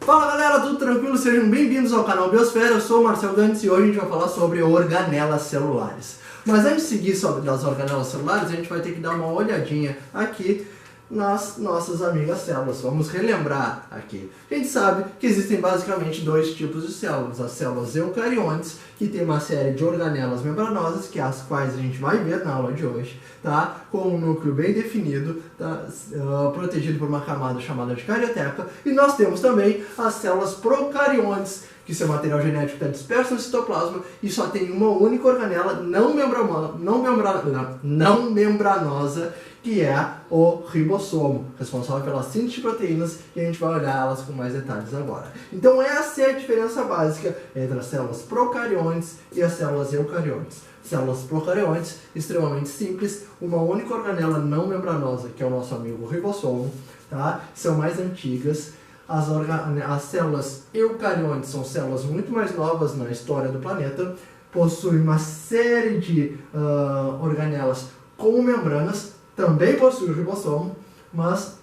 Fala galera, tudo tranquilo? Sejam bem-vindos ao canal Biosfera, eu sou o Marcel Gantz e hoje a gente vai falar sobre organelas celulares. Mas antes de seguir sobre as organelas celulares, a gente vai ter que dar uma olhadinha aqui nas nossas amigas células. Vamos relembrar aqui. A gente sabe que existem basicamente dois tipos de células. As células eucariontes, que tem uma série de organelas membranosas, que é as quais a gente vai ver na aula de hoje, tá? Com um núcleo bem definido, tá? Protegido por uma camada chamada de carioteca. E nós temos também as células procariontes, que seu material genético está disperso no citoplasma e só tem uma única organela não membranosa, que é o ribossomo, responsável pela síntese de proteínas, e a gente vai olhar elas com mais detalhes agora. Então essa é a diferença básica entre as células procariontes e as células eucariontes. Células procariontes, extremamente simples, uma única organela não membranosa, que é o nosso amigo ribossomo, tá? São mais antigas. As células eucariontes são células muito mais novas na história do planeta, possuem uma série de organelas com membranas, também possui o ribossomo, mas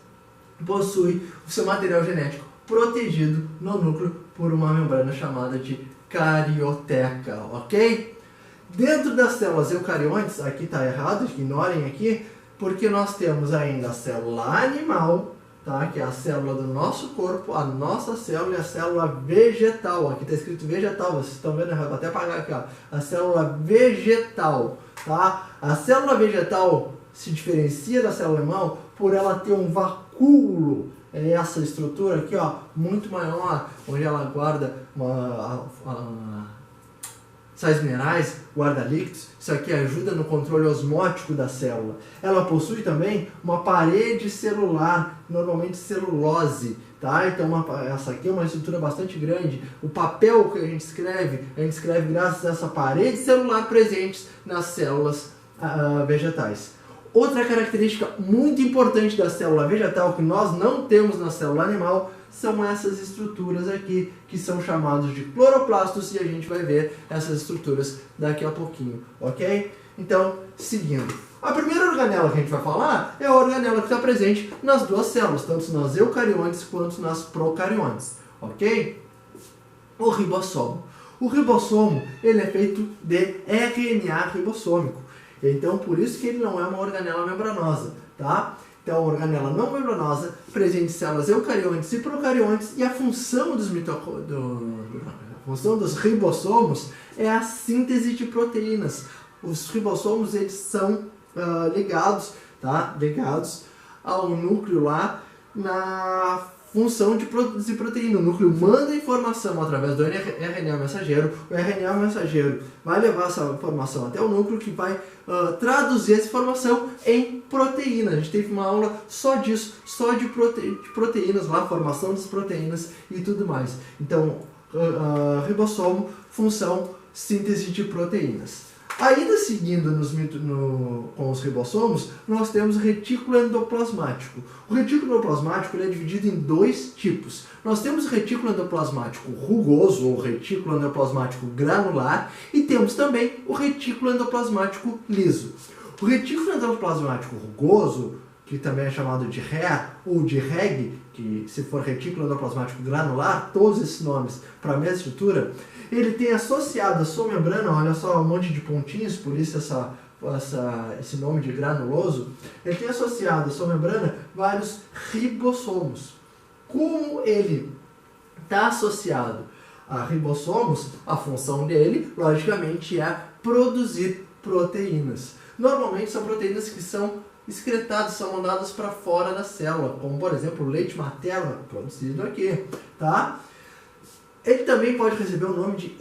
possui o seu material genético protegido no núcleo por uma membrana chamada de carioteca, ok? Dentro das células eucariontes, aqui está errado, ignorem aqui, porque nós temos ainda a célula animal, tá? Que é a célula do nosso corpo, a nossa célula e a célula vegetal. Aqui está escrito vegetal, vocês estão vendo errado, vou até apagar aqui, ó. A célula vegetal, tá? A célula vegetal se diferencia da célula animal por ela ter um vacúolo, essa estrutura aqui, ó, muito maior, onde ela guarda sais minerais, guarda líquidos. Isso aqui ajuda no controle osmótico da célula. Ela possui também uma parede celular, normalmente celulose, tá? Então essa aqui é uma estrutura bastante grande. O papel que a gente escreve graças a essa parede celular presente nas células vegetais. Outra característica muito importante da célula vegetal que nós não temos na célula animal são essas estruturas aqui, que são chamados de cloroplastos, e a gente vai ver essas estruturas daqui a pouquinho, ok? Então, seguindo. A primeira organela que a gente vai falar é a organela que está presente nas duas células, tanto nas eucariontes quanto nas procariontes, ok? O ribossomo. O ribossomo, ele é feito de RNA ribossômico. Então, por isso que ele não é uma organela membranosa, tá? Então, a organela não membranosa, presente em células eucariontes e procariontes, e a função dos ribossomos é a síntese de proteínas. Os ribossomos, eles são ligados ao núcleo lá na função de produzir proteína. O núcleo manda informação através do RNA mensageiro. O RNA mensageiro vai levar essa informação até o núcleo, que vai traduzir essa informação em proteína. A gente teve uma aula só disso, só de proteínas lá, formação das proteínas e tudo mais. Então, ribossomo, função, síntese de proteínas. Ainda seguindo com os ribossomos, nós temos o retículo endoplasmático. O retículo endoplasmático ele é dividido em dois tipos. Nós temos o retículo endoplasmático rugoso, ou retículo endoplasmático granular, e temos também o retículo endoplasmático liso. O retículo endoplasmático rugoso, que também é chamado de RE ou de REG, que se for retículo endoplasmático granular, todos esses nomes para a mesma estrutura, ele tem associado a sua membrana, olha só, um monte de pontinhos, por isso esse nome de granuloso, ele tem associado a sua membrana vários ribossomos. Como ele está associado a ribossomos, a função dele, logicamente, é produzir proteínas. Normalmente são proteínas que são excretadas, são mandadas para fora da célula, como por exemplo o leite materno, produzido aqui, tá? Ele também pode receber o nome de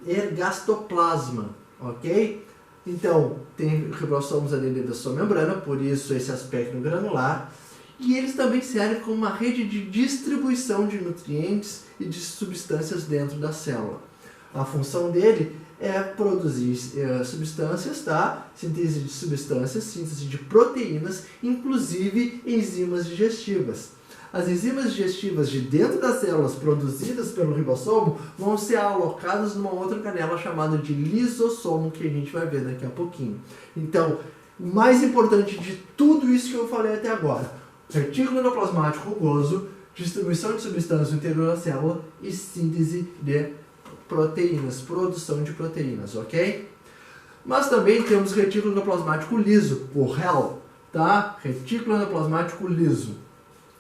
ergastoplasma, ok? Então, tem ribossomos ali dentro da sua membrana, por isso esse aspecto granular, e eles também servem como uma rede de distribuição de nutrientes e de substâncias dentro da célula. A função dele é produzir substâncias, tá? Síntese de substâncias, síntese de proteínas, inclusive enzimas digestivas. As enzimas digestivas de dentro das células produzidas pelo ribossomo vão ser alocadas numa outra organela chamada de lisossomo, que a gente vai ver daqui a pouquinho. Então, o mais importante de tudo isso que eu falei até agora, retículo endoplasmático rugoso, distribuição de substâncias no interior da célula e síntese de proteínas, produção de proteínas, ok? Mas também temos retículo endoplasmático liso, o REL, tá? Retículo endoplasmático liso.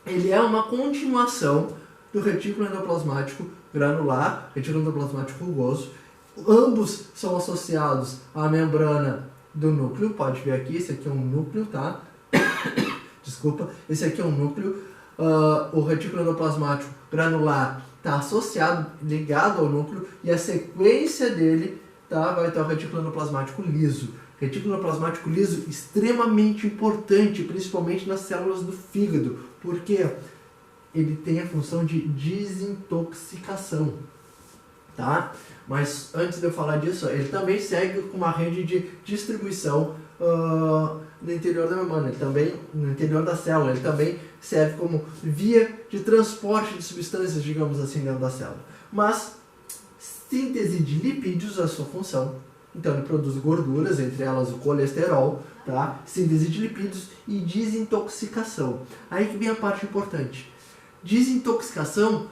Ele é uma continuação do retículo endoplasmático granular, retículo endoplasmático rugoso. Ambos são associados à membrana do núcleo, pode ver aqui, esse aqui é um núcleo, tá? Desculpa, esse aqui é um núcleo. O retículo endoplasmático granular está associado, ligado ao núcleo, e a sequência dele, tá, vai ter o retículo endoplasmático liso. Retículo endoplasmático liso extremamente importante, principalmente nas células do fígado, porque ele tem a função de desintoxicação, tá? Mas antes de eu falar disso, ele também segue com uma rede de distribuição no interior da membrana, ele também no interior da célula, ele também serve como via de transporte de substâncias, digamos assim, dentro da célula. Mas síntese de lipídios é a sua função. Então ele produz gorduras, entre elas o colesterol, tá? Síntese de lipídios e desintoxicação. Aí que vem a parte importante. Desintoxicação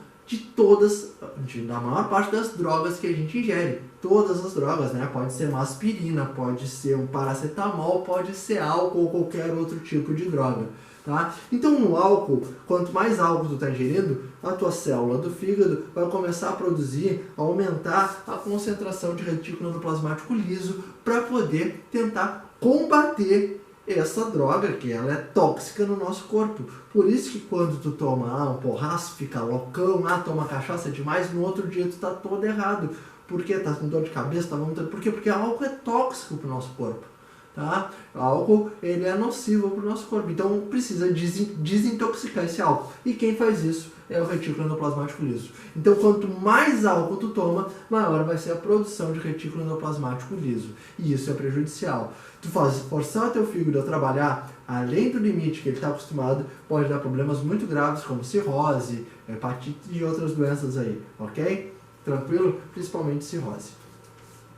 da maior parte das drogas que a gente ingere. Todas as drogas, né? Pode ser uma aspirina, pode ser um paracetamol, pode ser álcool ou qualquer outro tipo de droga, tá? Então no álcool, quanto mais álcool tu está ingerindo, a tua célula do fígado vai começar a produzir, a aumentar a concentração de retículo endoplasmático liso para poder tentar combater essa droga, que ela é tóxica no nosso corpo. Por isso que quando tu toma um porraço, fica loucão, toma cachaça demais, no outro dia tu tá todo errado. Por quê? Tá com dor de cabeça, tá vomitando. Por quê? Porque álcool é tóxico pro nosso corpo, tá? O álcool, ele é nocivo pro nosso corpo, então precisa desintoxicar esse álcool. E quem faz isso é o retículo endoplasmático liso. Então quanto mais álcool tu toma, maior vai ser a produção de retículo endoplasmático liso. E isso é prejudicial. Tu forçar o teu fígado a trabalhar além do limite que ele está acostumado, pode dar problemas muito graves como cirrose, hepatite e outras doenças aí, ok? Tranquilo? Principalmente cirrose.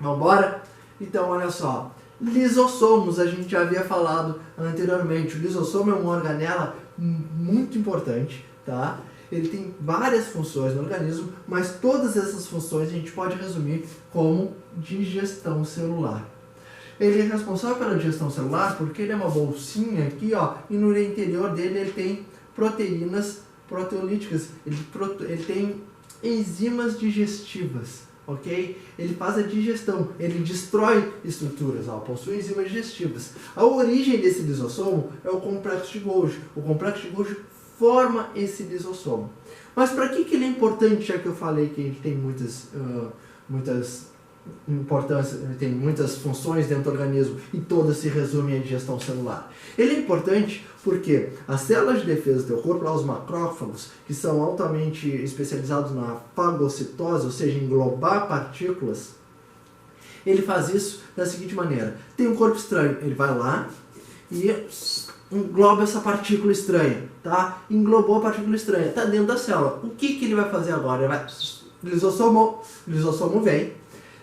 Vambora? Então olha só, lisossomos a gente já havia falado anteriormente. O lisossomo é uma organela muito importante, tá? Ele tem várias funções no organismo, mas todas essas funções a gente pode resumir como digestão celular. Ele é responsável pela digestão celular porque ele é uma bolsinha aqui, ó, e no interior dele ele tem proteínas proteolíticas, ele tem enzimas digestivas, ok? Ele faz a digestão, ele destrói estruturas, ó, possui enzimas digestivas. A origem desse lisossomo é o complexo de Golgi. O complexo de Golgi forma esse lisossomo. Mas para que ele é importante, já que eu falei que ele tem muitas importância, tem muitas funções dentro do organismo e todas se resumem à digestão celular. Ele é importante porque as células de defesa do teu corpo, os macrófagos, que são altamente especializados na fagocitose, ou seja, englobar partículas, ele faz isso da seguinte maneira. Tem um corpo estranho, ele vai lá e engloba essa partícula estranha, tá? Englobou a partícula estranha, tá dentro da célula. O que ele vai fazer agora? Ele vai... Lisossomo vem,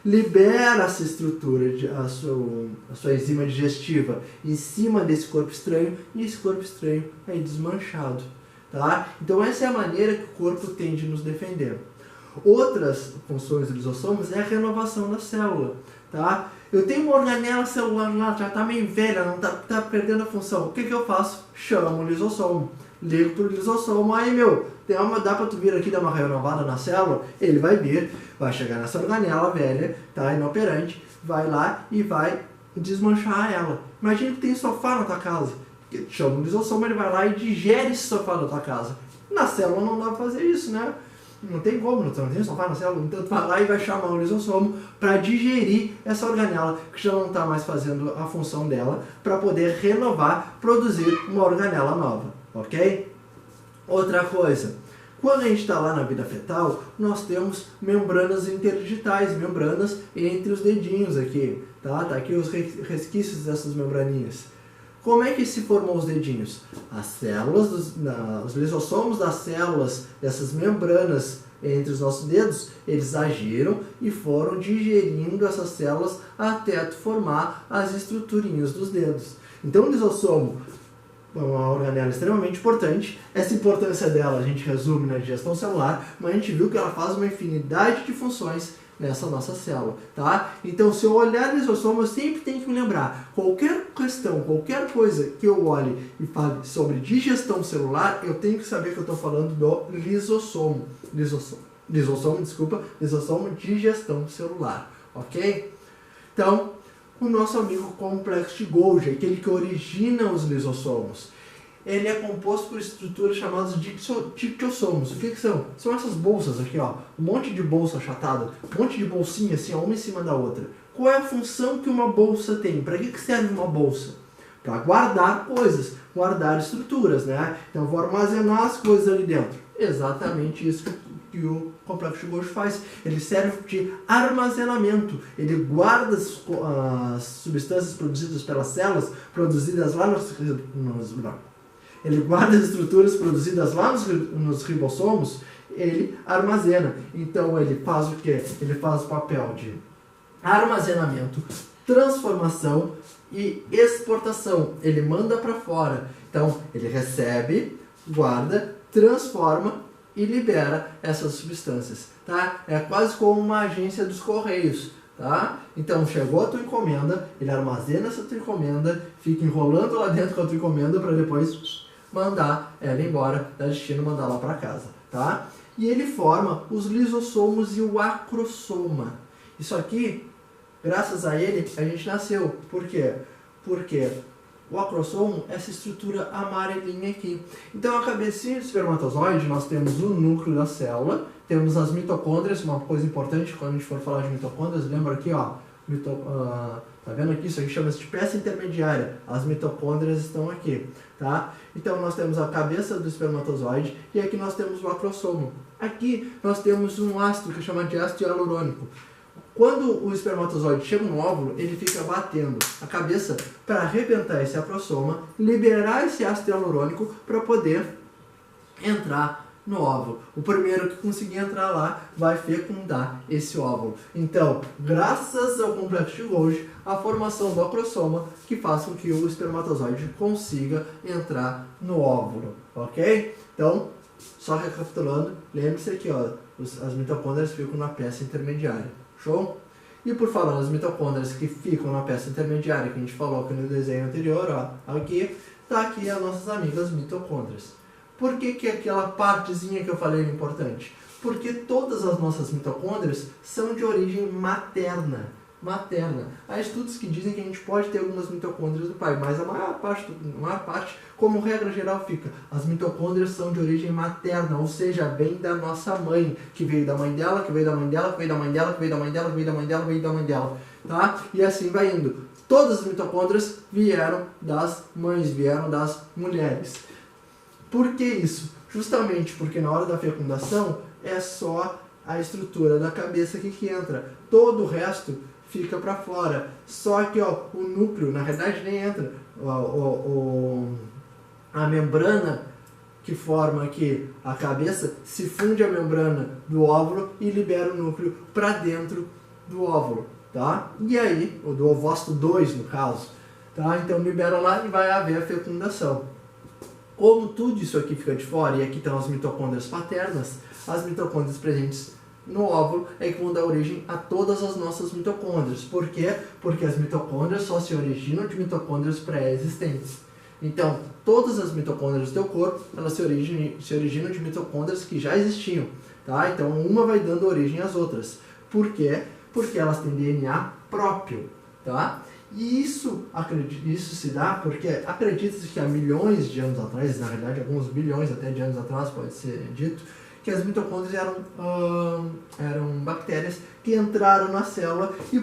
libera essa estrutura, a sua enzima digestiva em cima desse corpo estranho e esse corpo estranho é desmanchado, tá? Então essa é a maneira que o corpo tem de nos defender. Outras funções dos lisossomos é a renovação da célula, tá? Eu tenho uma organela celular lá, já está meio velha, não tá perdendo a função. O que eu faço? Chamo o lisossomo. Ligo pro lisossomo, aí dá pra tu vir aqui dar uma renovada na célula? Ele vai vir, vai chegar nessa organela velha, tá, inoperante, vai lá e vai desmanchar ela. Imagina que tem sofá na tua casa, chama o lisossomo, ele vai lá e digere esse sofá na tua casa. Na célula não dá pra fazer isso, né? Não tem como, não tem sofá na célula, então tu vai lá e vai chamar o lisossomo para digerir essa organela que já não está mais fazendo a função dela, para poder renovar, produzir uma organela nova. Ok? Outra coisa, quando a gente está lá na vida fetal, nós temos membranas interdigitais, membranas entre os dedinhos aqui, tá? Tá aqui os resquícios dessas membraninhas. Como é que se formou os dedinhos? As células, os lisossomos das células, dessas membranas entre os nossos dedos, eles agiram e foram digerindo essas células até formar as estruturinhas dos dedos. Então o lisossomo uma organela extremamente importante. Essa importância dela a gente resume na digestão celular, mas a gente viu que ela faz uma infinidade de funções nessa nossa célula, tá? Então, se eu olhar lisossomo, eu sempre tenho que me lembrar, qualquer questão, qualquer coisa que eu olhe e fale sobre digestão celular, eu tenho que saber que eu estou falando do lisossomo, lisossomo de digestão celular, ok? Então, o nosso amigo complexo de Golgi, aquele que origina os lisossomos, ele é composto por estruturas chamadas de dictiossomos. O que são? São essas bolsas aqui, ó, um monte de bolsa achatada, um monte de bolsinha assim, ó, uma em cima da outra. Qual é a função que uma bolsa tem? Para que serve uma bolsa? Para guardar coisas, guardar estruturas, né? Então eu vou armazenar as coisas ali dentro. Exatamente isso que o complexo de Golgi faz. Ele serve de armazenamento. Ele guarda as substâncias produzidas pelas células, produzidas lá ele guarda as estruturas produzidas lá nos ribossomos, ele armazena. Então ele faz o quê? Ele faz o papel de armazenamento, transformação e exportação. Ele manda para fora. Então ele recebe, guarda, transforma e libera essas substâncias, tá? É quase como uma agência dos correios, tá? Então chegou a tua encomenda, ele armazena essa tua encomenda, fica enrolando lá dentro com a tua encomenda para depois mandar ela embora da destino, mandar lá para casa, tá? E ele forma os lisossomos e o acrosoma. Isso aqui, graças a ele, a gente nasceu. Por quê? Porque o acrossomo é essa estrutura amarelinha aqui. Então, a cabecinha do espermatozoide, nós temos o núcleo da célula, temos as mitocôndrias, uma coisa importante quando a gente for falar de mitocôndrias, lembra aqui, ó, tá vendo aqui? Isso aqui chama-se de peça intermediária. As mitocôndrias estão aqui, tá? Então nós temos a cabeça do espermatozoide e aqui nós temos o acrossomo. Aqui nós temos um ácido que é chamado de ácido hialurônico. Quando o espermatozoide chega no óvulo, ele fica batendo a cabeça para arrebentar esse acrossoma, liberar esse ácido hialurônico para poder entrar no óvulo. O primeiro que conseguir entrar lá vai fecundar esse óvulo. Então, graças ao complexo de Golgi, a formação do acrossoma que faz com que o espermatozoide consiga entrar no óvulo, ok? Então, só recapitulando, lembre-se aqui, ó, as mitocôndrias ficam na peça intermediária, show? E por falar nas mitocôndrias que ficam na peça intermediária, que a gente falou aqui no desenho anterior, ó, aqui, tá aqui as nossas amigas mitocôndrias. Por que aquela partezinha que eu falei é importante? Porque todas as nossas mitocôndrias são de origem materna. Há estudos que dizem que a gente pode ter algumas mitocôndrias do pai, mas a maior parte, como regra geral, fica. As mitocôndrias são de origem materna, ou seja, vem da nossa mãe, que veio da mãe dela, que veio da mãe dela, que veio da mãe dela, que veio da mãe dela, que veio da mãe dela, que veio da mãe dela, tá? E assim vai indo. Todas as mitocôndrias vieram das mães, vieram das mulheres. Por que isso? Justamente porque na hora da fecundação é só a estrutura da cabeça aqui que entra. Todo o resto fica para fora. Só que ó, o núcleo, na realidade, nem entra. A membrana que forma aqui a cabeça se funde a membrana do óvulo e libera o núcleo para dentro do óvulo, tá? E aí, o do ovócito 2 no caso, tá? Então libera lá e vai haver a fecundação. Como tudo isso aqui fica de fora, e aqui estão as mitocôndrias paternas, as mitocôndrias presentes no óvulo é que vão dar origem a todas as nossas mitocôndrias. Por quê? Porque as mitocôndrias só se originam de mitocôndrias pré-existentes. Então, todas as mitocôndrias do teu corpo, elas se originam de mitocôndrias que já existiam, tá? Então, uma vai dando origem às outras. Por quê? Porque elas têm DNA próprio, tá? E isso se dá porque acredita-se que há milhões de anos atrás, na realidade alguns bilhões até de anos atrás pode ser dito, que as mitocôndrias eram bactérias que entraram na célula e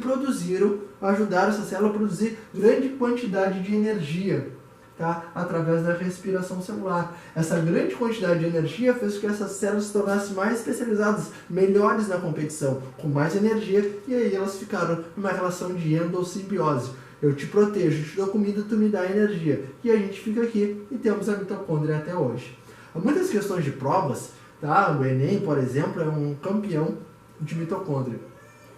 ajudaram essa célula a produzir grande quantidade de energia, tá? Através da respiração celular. Essa grande quantidade de energia fez com que essas células se tornassem mais especializadas, melhores na competição, com mais energia, e aí elas ficaram numa relação de endossimbiose. Eu te protejo, te dou comida, tu me dá energia. E a gente fica aqui e temos a mitocôndria até hoje. Há muitas questões de provas, tá? O Enem, por exemplo, é um campeão de mitocôndria.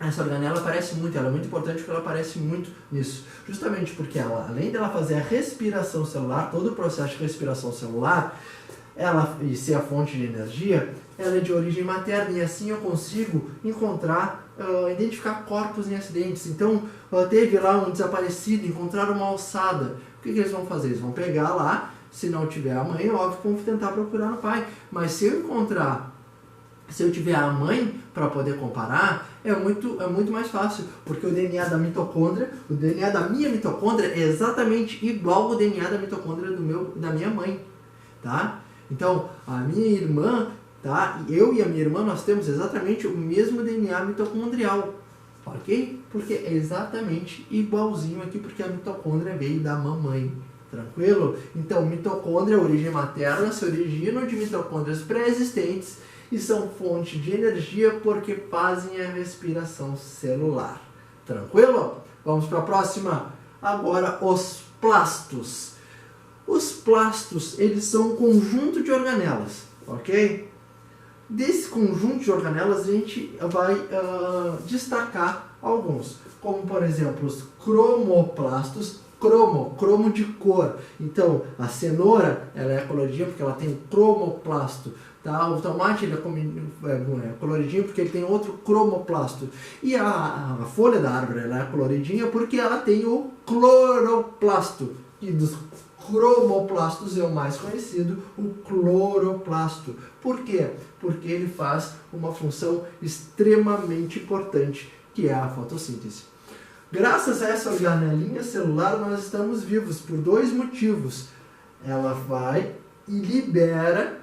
essa organela aparece muito, ela é muito importante porque ela aparece muito nisso. Justamente porque ela, além dela fazer a respiração celular, todo o processo de respiração celular, ela, e ser a fonte de energia, ela é de origem materna e assim eu consigo encontrar, identificar corpos em acidentes. Então, teve lá um desaparecido, encontraram uma alçada. O que eles vão fazer? Eles vão pegar lá, se não tiver a mãe, óbvio, vão tentar procurar no pai. Mas se eu tiver a mãe para poder comparar, é muito mais fácil, porque o DNA da mitocôndria, o DNA da minha mitocôndria é exatamente igual ao DNA da mitocôndria da minha mãe, tá? Então, a minha irmã, tá? Eu e a minha irmã, nós temos exatamente o mesmo DNA mitocondrial, ok? Porque é exatamente igualzinho aqui, porque a mitocôndria veio da mamãe, tranquilo? Então, mitocôndria, origem materna, se originam de mitocôndrias pré-existentes e são fonte de energia porque fazem a respiração celular, tranquilo? Vamos para a próxima. Agora, os plastos. Os plastos, eles são um conjunto de organelas, ok? Desse conjunto de organelas, a gente vai destacar alguns, como, por exemplo, os cromoplastos, cromo de cor. Então, a cenoura, ela é coloridinha porque ela tem um cromoplasto, tá? O tomate, ele é coloridinho porque ele tem outro cromoplasto. E a folha da árvore, ela é coloridinha porque ela tem o cloroplasto. E dos cromoplastos é o mais conhecido, o cloroplasto. Por quê? Porque ele faz uma função extremamente importante, que é a fotossíntese. Graças a essa organelinha celular, nós estamos vivos por dois motivos. Ela vai e libera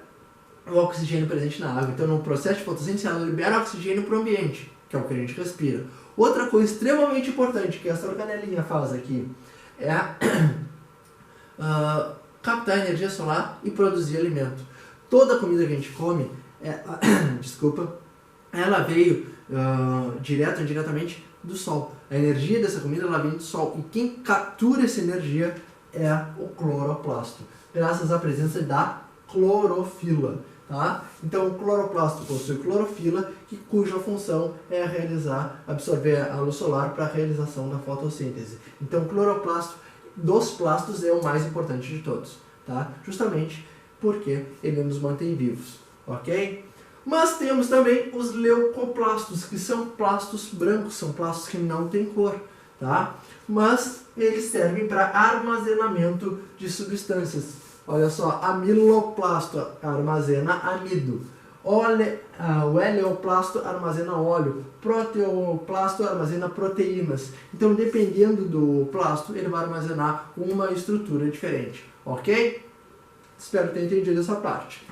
o oxigênio presente na água. Então, no processo de fotossíntese, ela libera oxigênio para o ambiente, que é o que a gente respira. Outra coisa extremamente importante que essa organelinha faz aqui é captar energia solar e produzir alimento. Toda a comida que a gente come, ela veio direto ou indiretamente do sol. A energia dessa comida ela vem do sol e quem captura essa energia é o cloroplasto, graças à presença da clorofila. Tá? Então o cloroplasto possui clorofila, cuja função é absorver a luz solar para a realização da fotossíntese. Então o cloroplasto dos plastos é o mais importante de todos, tá? Justamente porque ele nos mantém vivos, ok? Mas temos também os leucoplastos, que são plastos brancos, são plastos que não têm cor, tá? Mas eles servem para armazenamento de substâncias. Olha só, amiloplasto armazena amido, o eleoplasto armazena óleo, proteoplasto armazena proteínas. Então, dependendo do plasto, ele vai armazenar uma estrutura diferente, ok? Espero ter entendido essa parte.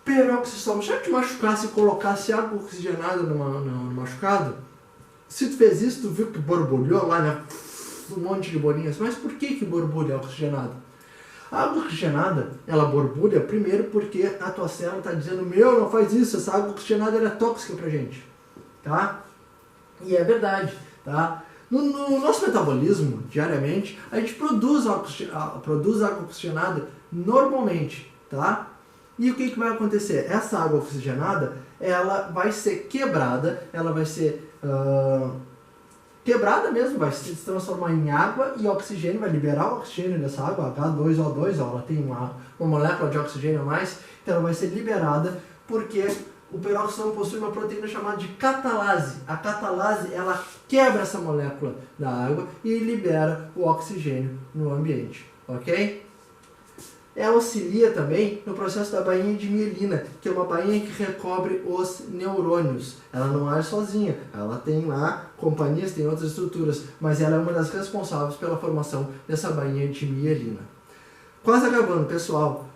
Peroxissoma, se eu te machucasse e colocasse água oxigenada no machucado, se tu fez isso, tu viu que borbulhou lá, né? Um monte de bolinhas. Mas por que borbulha oxigenada? A água oxigenada, ela borbulha primeiro porque a tua célula está dizendo, não faz isso, essa água oxigenada ela é tóxica pra gente, tá? E é verdade, tá? No nosso metabolismo, diariamente, a gente produz água oxigenada normalmente, tá? E o que vai acontecer? Essa água oxigenada, ela vai ser quebrada, ela vai ser quebrada mesmo, vai se transformar em água e oxigênio, vai liberar o oxigênio dessa água, H2O2, ela tem uma molécula de oxigênio a mais, então ela vai ser liberada porque o peroxisoma possui uma proteína chamada de catalase. A catalase, ela quebra essa molécula da água e libera o oxigênio no ambiente, ok? Ela auxilia também no processo da bainha de mielina, que é uma bainha que recobre os neurônios. Ela não age sozinha, ela tem lá companhias, tem outras estruturas, mas ela é uma das responsáveis pela formação dessa bainha de mielina. Quase acabando, pessoal.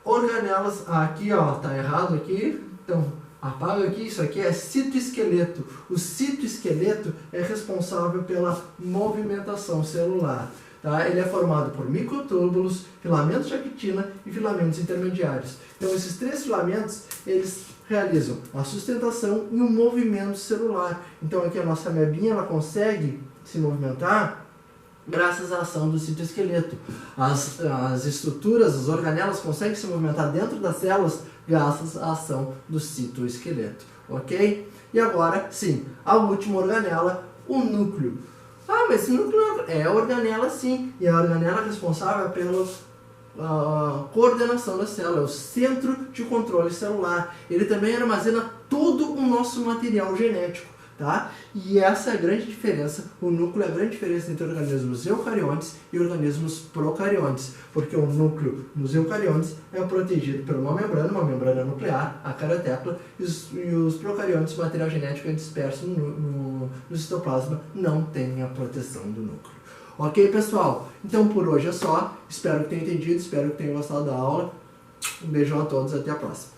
Organelas, aqui ó, tá errado aqui, então apaga aqui, isso aqui é citoesqueleto. O citoesqueleto é responsável pela movimentação celular. Tá? Ele é formado por microtúbulos, filamentos de actina e filamentos intermediários. Então esses três filamentos, eles realizam a sustentação e o movimento celular. Então aqui a nossa amebinha, ela consegue se movimentar graças à ação do citoesqueleto. As estruturas, as organelas conseguem se movimentar dentro das células graças à ação do citoesqueleto, ok? E agora, sim, a última organela, o núcleo. Ah, mas esse núcleo é a organela, sim, e a organela responsável pela coordenação da célula, é o centro de controle celular. Ele também armazena todo o nosso material genético, tá? E essa é a grande diferença, o núcleo é a grande diferença entre organismos eucariontes e organismos procariontes, porque o núcleo nos eucariontes é protegido por uma membrana nuclear, a cariotécula, e os procariontes, o material genético é disperso no citoplasma, não tem a proteção do núcleo. Ok, pessoal? Então por hoje é só. Espero que tenham entendido, espero que tenham gostado da aula. Um beijão a todos, até a próxima.